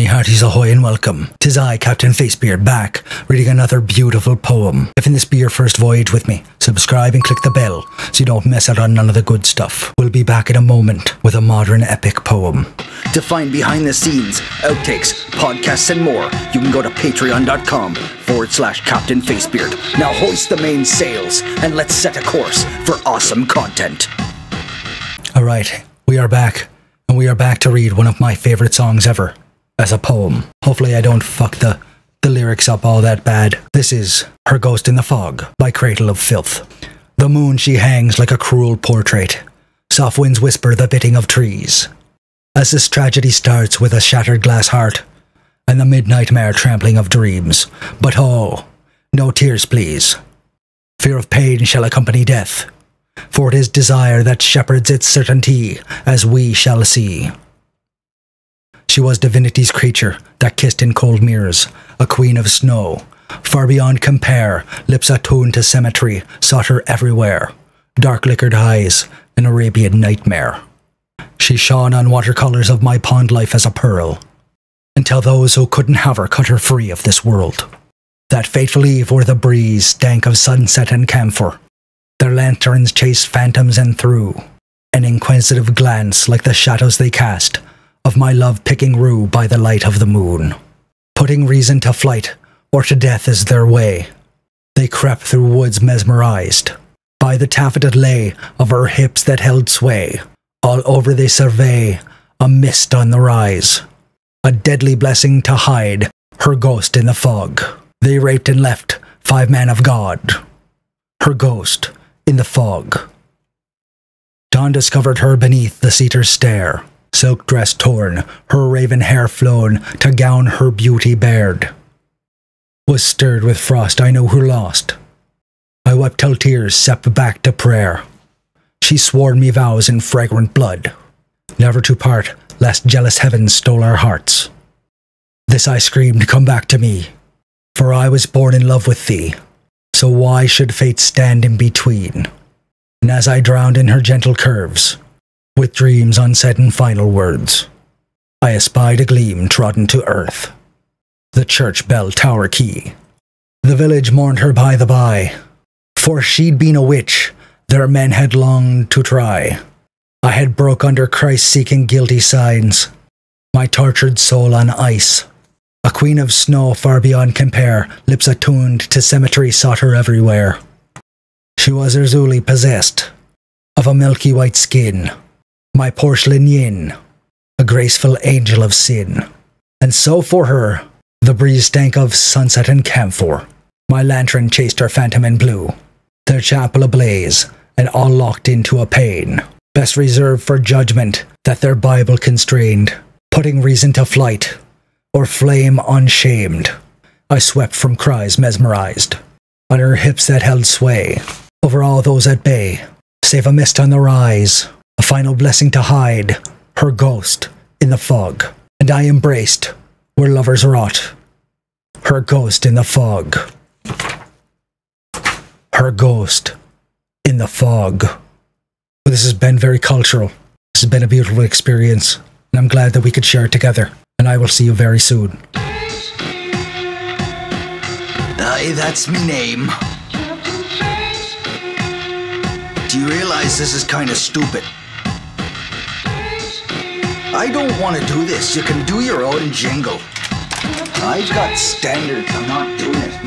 me hearties ahoy and welcome. 'Tis I, Captain FaceBeard, back, reading another beautiful poem. If this be your first voyage with me, subscribe and click the bell so you don't miss out on none of the good stuff. We'll be back in a moment with a modern epic poem. To find behind the scenes, outtakes, podcasts and more, you can go to patreon.com/Captain FaceBeard. Now hoist the main sails and let's set a course for awesome content. Alright, we are back. And we are back to read one of my favorite songs ever, as a poem. Hopefully I don't fuck the lyrics up all that bad. This is Her Ghost in the Fog by Cradle of Filth. The moon she hangs like a cruel portrait. Soft winds whisper the biting of trees. As this tragedy starts with a shattered glass heart, and the midnightmare trampling of dreams. But oh, no tears please. Fear of pain shall accompany death. For it is desire that shepherds its certainty, as we shall see. She was divinity's creature that kissed in cold mirrors, a queen of snow. Far beyond compare, lips attuned to symmetry, sought her everywhere. Dark liquored eyes, an Arabian nightmare. She shone on watercolors of my pond life as a pearl, until those who couldn't have her cut her free of this world. That fateful eve where the breeze stank of sunset and camphor. Their lanterns chased phantoms and threw an inquisitive glance like the shadows they cast of my love picking rue by the light of the moon. Putting reason to flight or to death is their way. They crept through woods mesmerized by the taffeted lay of her hips that held sway. All over they survey a mist on the rise, a deadly blessing to hide her ghost in the fog. They raped and left 5 men of God. Her ghost in the fog. Dawn discovered her beneath the cedar's stare, silk dress torn, her raven hair flown to gown her beauty bared. Was stirred with frost, I know who lost. I wept till tears sept back to prayer. She swore me vows in fragrant blood, never to part, lest jealous heavens stole our hearts. This I screamed, come back to me, for I was born in love with thee. So why should fate stand in between? And as I drowned in her gentle curves, with dreams unsaid and final words, I espied a gleam trodden to earth, the church bell tower key. The village mourned her by the by, for she'd been a witch their men had longed to try. I had broke under Christ seeking guilty signs, my tortured soul on ice. A queen of snow far beyond compare, lips attuned to symmetry sought her everywhere. She was erzuli possessed of a milky white skin, my porcelain yin, a graceful angel of sin. And so for her, the breeze stank of sunset and camphor. My lantern chased her phantom in blue, their chapel ablaze, and all locked into a pain, best reserved for judgment that their Bible constrained, putting reason to flight, or flame unshamed. I swept from cries mesmerized, on her hips that held sway, over all those at bay, save a mist on the rise, a final blessing to hide, her ghost in the fog. And I embraced, where lovers wrought, her ghost in the fog. Her ghost in the fog. Well, this has been very cultural. This has been a beautiful experience, and I'm glad that we could share it together. And I will see you very soon. Aye, that's me name. Do you realize this is kind of stupid? I don't want to do this. You can do your own jingle. I've got standards. I'm not doing it.